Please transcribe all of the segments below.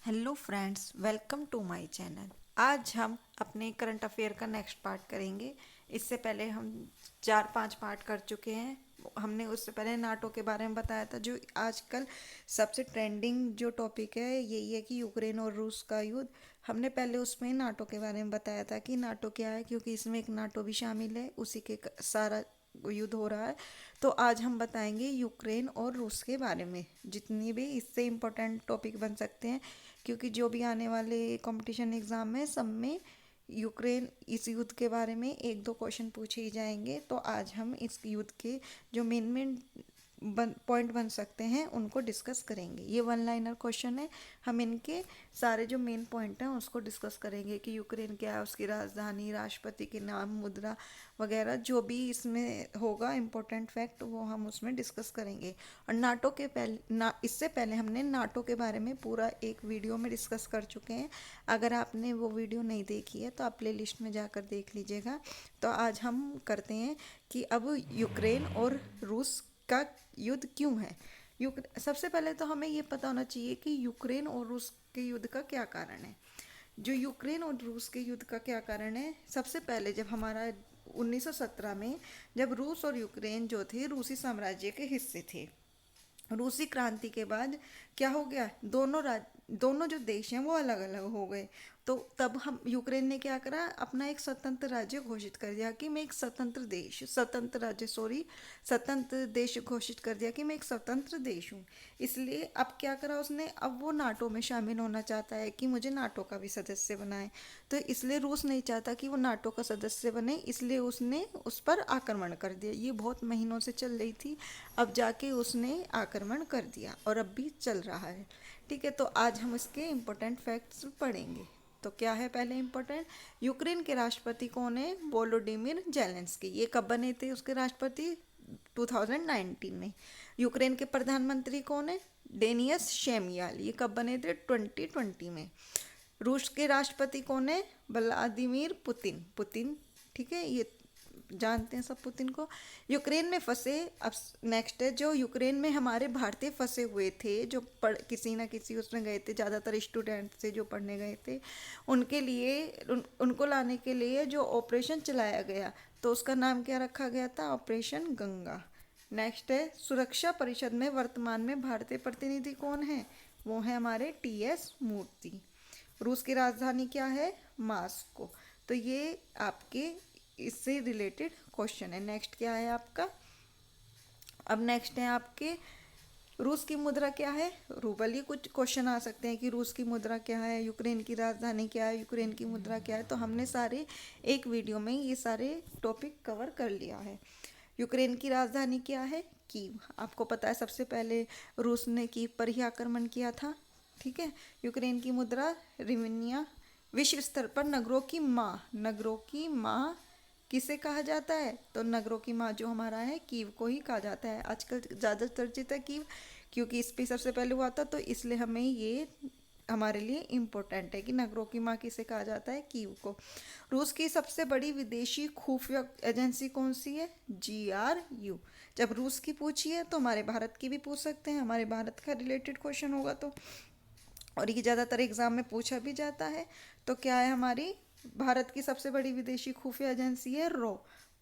Hello friends, welcome to my channel. आज हम अपने करंट अफेयर का नेक्स्ट पार्ट करेंगे। इससे पहले हम 4-5 पार्ट कर चुके हैं। हमने उससे पहले नाटो के बारे में बताया था, जो आजकल सबसे ट्रेंडिंग जो टॉपिक है यही है कि यूक्रेन और रूस का युद्ध। हमने पहले उसमें नाटो के बारे में बताया था कि नाटो क्या है, क्योंकि इसमें एक नाटो भी शामिल है, उसी के सारा युद्ध हो रहा है। तो आज हम बताएंगे यूक्रेन और रूस के बारे में, जितनी भी इससे इम्पोर्टेंट टॉपिक बन सकते हैं, क्योंकि जो भी आने वाले कंपटीशन एग्ज़ाम है सब में यूक्रेन इस युद्ध के बारे में एक दो क्वेश्चन पूछे ही जाएंगे। तो आज हम इस युद्ध के जो मेन मेन पॉइंट बन सकते हैं उनको डिस्कस करेंगे। ये वन लाइनर क्वेश्चन है। हम इनके सारे जो मेन पॉइंट हैं उसको डिस्कस करेंगे कि यूक्रेन क्या है, उसकी राजधानी, राष्ट्रपति के नाम, मुद्रा वगैरह जो भी इसमें होगा इम्पोर्टेंट फैक्ट वो हम उसमें डिस्कस करेंगे। और नाटो के पहले इससे पहले हमने नाटो के बारे में पूरा एक वीडियो में डिस्कस कर चुके हैं। अगर आपने वो वीडियो नहीं देखी है तो आप प्ले लिस्ट में जाकर देख लीजिएगा। तो आज हम करते हैं कि अब यूक्रेन और रूस का युद्ध क्यों है। सबसे पहले तो हमें ये पता होना चाहिए कि यूक्रेन और रूस के युद्ध का क्या कारण है। जो यूक्रेन और रूस के युद्ध का क्या कारण है, सबसे पहले जब हमारा 1917 में जब रूस और यूक्रेन जो थे रूसी साम्राज्य के हिस्से थे, रूसी क्रांति के बाद क्या हो गया, दोनों जो देश हैं वो अलग अलग हो गए। तो तब हम यूक्रेन ने क्या करा, अपना एक स्वतंत्र राज्य घोषित कर दिया कि मैं एक स्वतंत्र देश घोषित कर दिया कि मैं एक स्वतंत्र देश हूँ। इसलिए अब क्या करा उसने, अब वो नाटो में शामिल होना चाहता है कि मुझे नाटो का भी सदस्य बनाए। तो इसलिए रूस नहीं चाहता कि वो नाटो का सदस्य बने, इसलिए उसने उस पर आक्रमण कर दिया। ये बहुत महीनों से चल रही थी, अब जाके उसने आक्रमण कर दिया और अब भी चल रहा है। ठीक है, तो आज हम इसके इम्पोर्टेंट फैक्ट्स पढ़ेंगे। तो क्या है पहले इम्पोर्टेंट, यूक्रेन के राष्ट्रपति कौन है, वोलोडिमिर जेलेंस्की। ये कब बने थे उसके राष्ट्रपति, 2019 में। यूक्रेन के प्रधानमंत्री कौन है, डेनियस शेमियाल। ये कब बने थे, 2020 में। रूस के राष्ट्रपति कौन है, व्लादिमीर पुतिन पुतिन। ठीक है, ये जानते हैं सब पुतिन को। यूक्रेन में फंसे, अब नेक्स्ट है, जो यूक्रेन में हमारे भारतीय फंसे हुए थे, जो किसी ना किसी उसमें गए थे, ज़्यादातर स्टूडेंट से जो पढ़ने गए थे, उनके लिए उनको लाने के लिए जो ऑपरेशन चलाया गया, तो उसका नाम क्या रखा गया था, ऑपरेशन गंगा। नेक्स्ट है, सुरक्षा परिषद में वर्तमान में भारतीय प्रतिनिधि कौन है, वो है हमारे टीएस मूर्ति। रूस की राजधानी क्या है, मास्को। तो ये आपके इससे रिलेटेड क्वेश्चन है। नेक्स्ट क्या है आपका, अब नेक्स्ट है आपके, रूस की मुद्रा क्या है, रूबल। ये कुछ क्वेश्चन आ सकते हैं कि रूस की मुद्रा क्या है, यूक्रेन की राजधानी क्या है, यूक्रेन की मुद्रा क्या है। तो हमने सारे एक वीडियो में ये सारे टॉपिक कवर कर लिया है। यूक्रेन की राजधानी क्या है, कीव। आपको पता है सबसे पहले रूस ने कीव पर ही आक्रमण किया था। ठीक है, यूक्रेन की मुद्रा रिमिनिया। विश्व स्तर पर नगरों की माँ किसे कहा जाता है, तो नगरों की माँ जो हमारा है कीव को ही कहा जाता है। आजकल ज़्यादा चर्चित है कीव, क्योंकि इस पे सबसे पहले हुआ था, तो इसलिए हमें ये हमारे लिए इम्पोर्टेंट है कि नगरों की माँ किसे कहा जाता है, कीव को। रूस की सबसे बड़ी विदेशी खुफिया एजेंसी कौन सी है, GRU। जब रूस की पूछी है तो हमारे भारत की भी पूछ सकते हैं, हमारे भारत का रिलेटेड क्वेश्चन होगा तो, और ये ज़्यादातर एग्जाम में पूछा भी जाता है। तो क्या है, हमारी भारत की सबसे बड़ी विदेशी खुफिया एजेंसी है रो।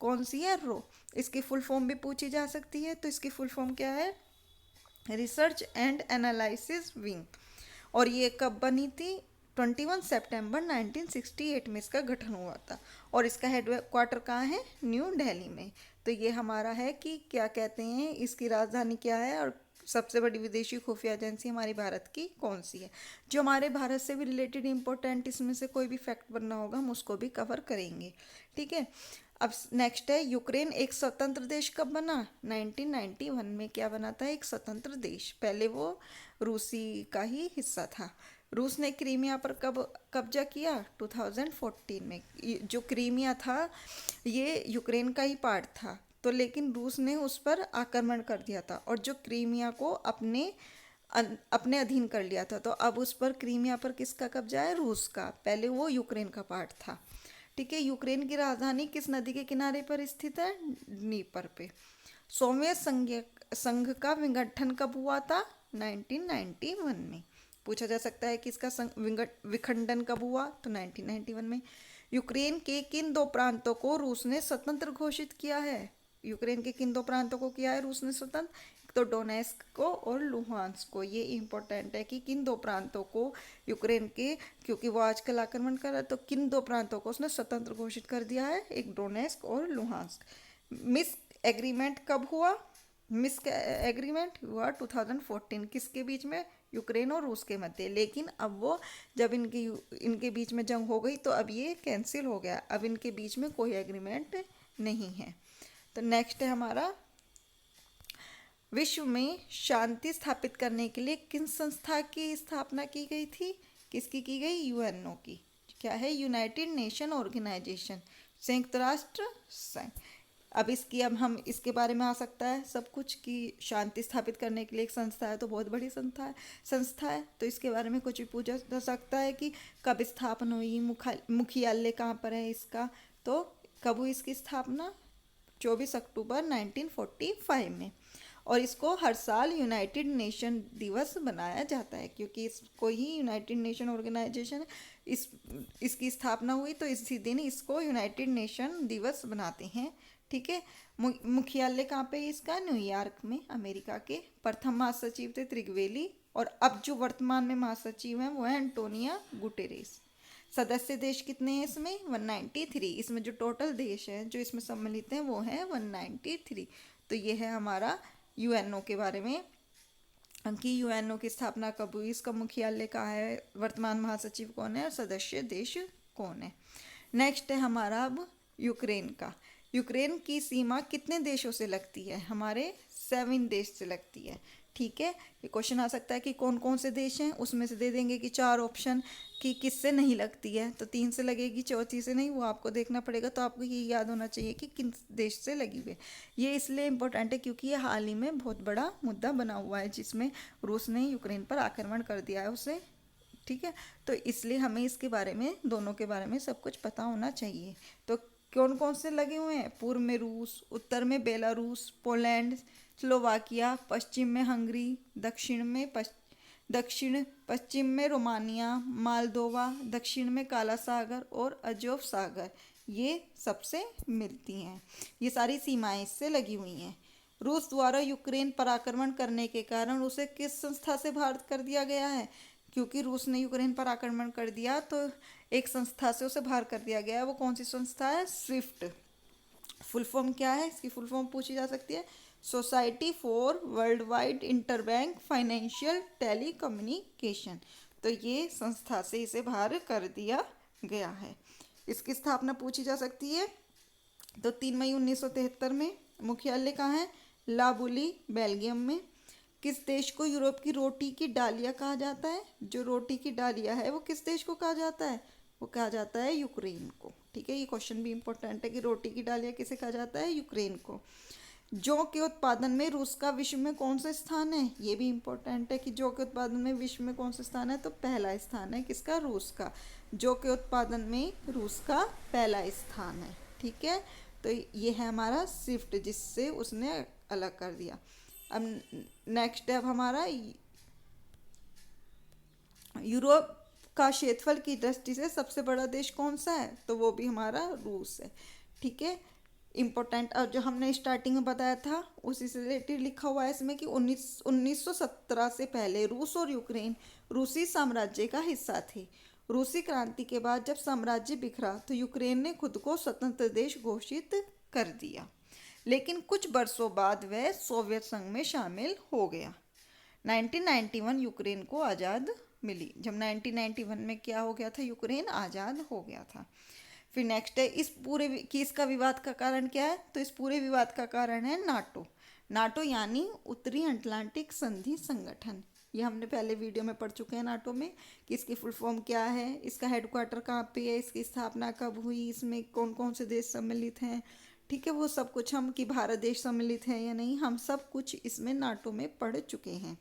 कौन सी है, रो। इसकी फुल फॉर्म भी पूछी जा सकती है, तो इसकी फुल फॉर्म क्या है, रिसर्च एंड एनालिसिस विंग। और ये कब बनी थी, 21 सितंबर 1968 में इसका गठन हुआ था। और इसका हेड क्वार्टर कहाँ है, न्यू दिल्ली में। तो ये हमारा है कि क्या कहते हैं, इसकी राजधानी क्या है और सबसे बड़ी विदेशी खुफिया एजेंसी हमारी भारत की कौन सी है। जो हमारे भारत से भी रिलेटेड इंपॉर्टेंट इसमें से कोई भी फैक्ट बनना होगा हम उसको भी कवर करेंगे। ठीक है, अब नेक्स्ट है, यूक्रेन एक स्वतंत्र देश कब बना, 1991 में क्या बना था, एक स्वतंत्र देश। पहले वो रूसी का ही हिस्सा था। रूस ने क्रीमिया पर कब कब्जा किया, 2014 में। जो क्रीमिया था ये यूक्रेन का ही पार्ट था, तो लेकिन रूस ने उस पर आक्रमण कर दिया था और जो क्रीमिया को अपने अधीन कर लिया था। तो अब उस पर क्रीमिया पर किसका कब्जा है, रूस का। पहले वो यूक्रेन का पार्ट था। ठीक है, यूक्रेन की राजधानी किस नदी के किनारे पर स्थित है, ड्नीपर पे। सोवियत संघ का विघटन कब हुआ था, 1991 में। पूछा जा सकता है कि इसका विखंडन कब हुआ, तो 1991 में। यूक्रेन के किन दो प्रांतों को रूस ने स्वतंत्र घोषित किया है? यूक्रेन के किन दो प्रांतों को किया है रूस ने स्वतंत्र? एक तो डोनेस्क को और लुहांस्क को। ये इंपॉर्टेंट है कि किन दो प्रांतों को यूक्रेन के, क्योंकि वो आजकल आक्रमण कर रहा है, तो किन दो प्रांतों को उसने स्वतंत्र घोषित कर दिया है? एक डोनेस्क और लुहांस्क। मिस्क एग्रीमेंट कब हुआ? मिस्क एग्रीमेंट हुआ 2014, किसके बीच में? यूक्रेन और रूस के मध्य। लेकिन अब वो जब इनके बीच में जंग हो गई तो अब ये कैंसिल हो गया, अब इनके बीच में कोई एग्रीमेंट नहीं है। तो नेक्स्ट है हमारा, विश्व में शांति स्थापित करने के लिए किन संस्था की स्थापना की गई थी? किसकी की गई? यूएनओ की। क्या है? यूनाइटेड नेशन ऑर्गेनाइजेशन, संयुक्त राष्ट्र संघ। अब हम इसके बारे में आ सकता है सब कुछ कि शांति स्थापित करने के लिए एक संस्था है, तो बहुत बड़ी संस्था है, तो इसके बारे में कुछ भी पूछा जा सकता है कि कब स्थापना हुई, मुख्यालय कहाँ पर है इसका, तो कब हुई इसकी स्थापना? 24 अक्टूबर 1945 में। और इसको हर साल यूनाइटेड नेशन दिवस बनाया जाता है, क्योंकि इसको ही यूनाइटेड नेशन ऑर्गेनाइजेशन इसकी स्थापना हुई, तो इसी दिन इसको यूनाइटेड नेशन दिवस बनाते हैं। ठीक है। मुख्यालय कहाँ पे है इसका? न्यूयॉर्क में, अमेरिका के। प्रथम महासचिव थे त्रिगवेली, और अब जो वर्तमान में महासचिव हैं वो है एंटोनिया गुटेरेस। सदस्य देश कितने हैं इसमें? 193। इसमें जो टोटल देश हैं जो इसमें सम्मिलित हैं वो हैं 193। तो ये है हमारा यूएनओ के बारे में कि यूएनओ की स्थापना कब हुई, इसका मुख्यालय कहाँ है, वर्तमान महासचिव कौन है और सदस्य देश कौन है। नेक्स्ट है हमारा अब यूक्रेन का। यूक्रेन की सीमा कितने देशों से लगती है? हमारे 7 देश से लगती है। ठीक है। ये क्वेश्चन आ सकता है कि कौन कौन से देश हैं, उसमें से दे देंगे कि 4 ऑप्शन कि किससे नहीं लगती है, तो 3 से लगेगी, चौथी से नहीं, वो आपको देखना पड़ेगा। तो आपको ये याद होना चाहिए कि किन देश से लगी हुई है। ये इसलिए इम्पोर्टेंट है क्योंकि ये हाल ही में बहुत बड़ा मुद्दा बना हुआ है, जिसमें रूस ने यूक्रेन पर आक्रमण कर दिया है उसे। ठीक है। तो इसलिए हमें इसके बारे में, दोनों के बारे में सब कुछ पता होना चाहिए। तो कौन कौन से लगे हुए हैं? पूर्व में रूस, उत्तर में बेलारूस, पोलैंड, स्लोवाकिया, पश्चिम में हंगरी, दक्षिण पश्चिम में रोमानिया, मालदोवा, दक्षिण में काला सागर और अजोव सागर, ये सबसे मिलती हैं। ये सारी सीमाएं इससे लगी हुई हैं। रूस द्वारा यूक्रेन पर आक्रमण करने के कारण उसे किस संस्था से बाहर कर दिया गया है? क्योंकि रूस ने यूक्रेन पर आक्रमण कर दिया तो एक संस्था से उसे बाहर कर दिया गया है। वो कौन सी संस्था है? स्विफ्ट। फुल फॉर्म क्या है इसकी? फुल फॉर्म पूछी जा सकती है। Society for world wide interbank financial telecommunication. तो ये संस्था से इसे बाहर कर दिया गया है। इसकी स्थापना पूछी जा सकती है। तो 3 मई 1973 में। मुख्यालय कहाँ है? लाबुली, बेल्जियम में। किस देश को यूरोप की रोटी की डालिया कहा जाता है? जो रोटी की डालिया है वो किस देश को कहा जाता है? वो कहा जाता है यूक्रेन को। ठीक है। ये क्वेश्चन भी इंपॉर्टेंट है कि रोटी की डालिया किसे कहा जाता है? यूक्रेन को। जौ के उत्पादन में रूस का विश्व में कौन सा स्थान है? ये भी इंपॉर्टेंट है कि जौ के उत्पादन में विश्व में कौन सा स्थान है? तो पहला स्थान है किसका? रूस का। जौ के उत्पादन में रूस का पहला स्थान है। ठीक है। तो ये है हमारा स्विफ्ट, जिससे उसने अलग कर दिया। अब नेक्स्ट है अब हमारा यूरोप का क्षेत्रफल की दृष्टि से सबसे बड़ा देश कौन सा है? तो वो भी हमारा रूस है। ठीक है। इम्पोर्टेंट, और जो हमने स्टार्टिंग में बताया था उसी से रिलेटेड लिखा हुआ है इसमें कि 1917 से पहले रूस और यूक्रेन रूसी साम्राज्य का हिस्सा थे। रूसी क्रांति के बाद जब साम्राज्य बिखरा तो यूक्रेन ने खुद को स्वतंत्र देश घोषित कर दिया, लेकिन कुछ वर्षों बाद वह सोवियत संघ में शामिल हो गया। 1991 यूक्रेन को आज़ाद मिली। जब 1991 में क्या हो गया था? यूक्रेन आज़ाद हो गया था। फिर नेक्स्ट है इस पूरे कि इसका विवाद का कारण क्या है? तो इस पूरे विवाद का कारण है नाटो। नाटो यानी उत्तरी अटलांटिक संधि संगठन। ये हमने पहले वीडियो में पढ़ चुके हैं नाटो में कि इसकी फुल फॉर्म क्या है, इसका हेडक्वार्टर कहाँ पे है, इसकी स्थापना कब हुई, इसमें कौन कौन से देश सम्मिलित हैं। ठीक है। वो सब कुछ हम कि भारत देश सम्मिलित है या नहीं, हम सब कुछ इसमें नाटो में पढ़ चुके हैं।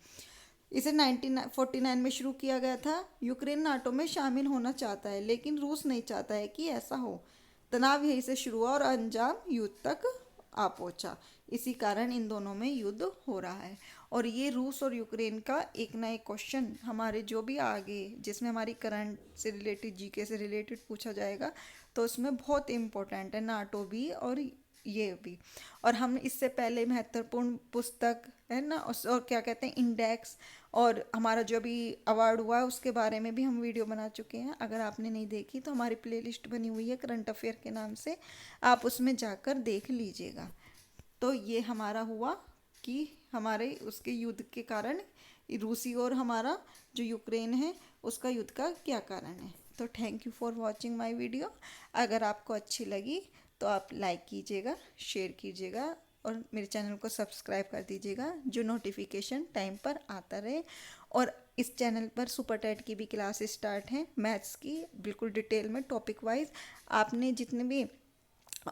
इसे 1949 में शुरू किया गया था। यूक्रेन नाटो में शामिल होना चाहता है, लेकिन रूस नहीं चाहता है कि ऐसा हो। तनाव यहीं से शुरू हुआ और अंजाम युद्ध तक आ पहुंचा। इसी कारण इन दोनों में युद्ध हो रहा है। और ये रूस और यूक्रेन का एक ना एक क्वेश्चन हमारे जो भी आगे जिसमें हमारी करंट से रिलेटेड, जीके से रिलेटेड पूछा जाएगा, तो उसमें बहुत इम्पोर्टेंट है नाटो भी और ये भी। और हम इससे पहले महत्वपूर्ण पुस्तक है ना, और क्या कहते हैं, इंडेक्स, और हमारा जो भी अवार्ड हुआ है उसके बारे में भी हम वीडियो बना चुके हैं। अगर आपने नहीं देखी तो हमारी प्लेलिस्ट बनी हुई है करंट अफेयर के नाम से, आप उसमें जाकर देख लीजिएगा। तो ये हमारा हुआ कि हमारे उसके युद्ध के कारण रूसी और हमारा जो यूक्रेन है उसका युद्ध का क्या कारण है। तो thank you for watching my video. अगर आपको अच्छी लगी तो आप लाइक कीजिएगा, शेयर कीजिएगा और मेरे चैनल को सब्सक्राइब कर दीजिएगा, जो नोटिफिकेशन टाइम पर आता रहे। और इस चैनल पर सुपर टेट की भी क्लासेस स्टार्ट हैं, मैथ्स की, बिल्कुल डिटेल में टॉपिक वाइज। आपने जितने भी,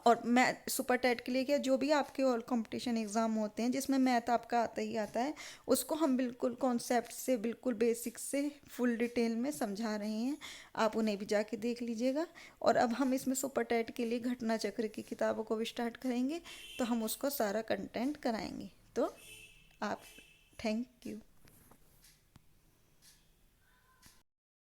और मैं सुपर टेट के लिए क्या, जो भी आपके और कंपटीशन एग्ज़ाम होते हैं जिसमें मैथ आपका आता ही आता है, उसको हम बिल्कुल कॉन्सेप्ट से, बिल्कुल बेसिक से फुल डिटेल में समझा रहे हैं। आप उन्हें भी जाके देख लीजिएगा। और अब हम इसमें सुपर टेट के लिए घटना चक्र की किताबों को भी स्टार्ट करेंगे, तो हम उसको सारा कंटेंट कराएंगे। तो आप, थैंक यू।